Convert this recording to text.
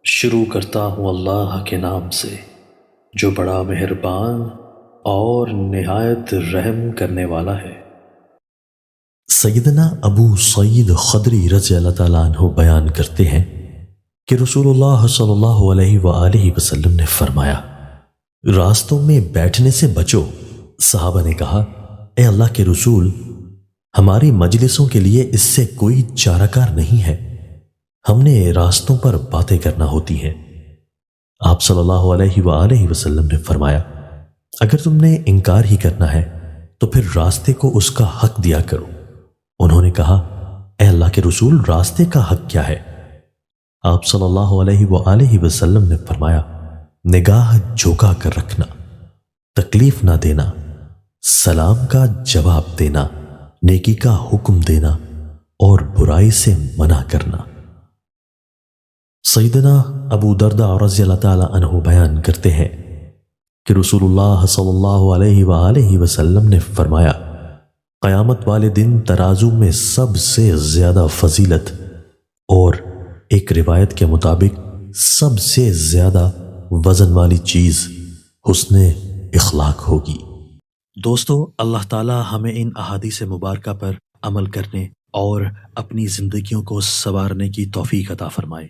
شروع کرتا ہوں اللہ کے نام سے جو بڑا مہربان اور نہایت رحم کرنے والا ہے۔ سیدنا ابو سعید خدری رضی اللہ تعالیٰ عنہ بیان کرتے ہیں کہ رسول اللہ صلی اللہ علیہ وآلہ وسلم نے فرمایا، راستوں میں بیٹھنے سے بچو۔ صحابہ نے کہا، اے اللہ کے رسول، ہماری مجلسوں کے لیے اس سے کوئی چارہ کار نہیں ہے، ہم نے راستوں پر باتیں کرنا ہوتی ہیں۔ آپ صلی اللہ علیہ وآلہ وسلم نے فرمایا، اگر تم نے انکار ہی کرنا ہے تو پھر راستے کو اس کا حق دیا کرو۔ انہوں نے کہا، اے اللہ کے رسول، راستے کا حق کیا ہے؟ آپ صلی اللہ علیہ وآلہ وسلم نے فرمایا، نگاہ جھکا کر رکھنا، تکلیف نہ دینا، سلام کا جواب دینا، نیکی کا حکم دینا اور برائی سے منع کرنا۔ سیدنا ابو درداء رضی اللہ تعالیٰ عنہ بیان کرتے ہیں کہ رسول اللہ صلی اللہ علیہ وآلہ وسلم نے فرمایا، قیامت والے دن ترازو میں سب سے زیادہ فضیلت اور ایک روایت کے مطابق سب سے زیادہ وزن والی چیز حسن اخلاق ہوگی۔ دوستو، اللہ تعالی ہمیں ان احادیث مبارکہ پر عمل کرنے اور اپنی زندگیوں کو سنوارنے کی توفیق عطا فرمائے۔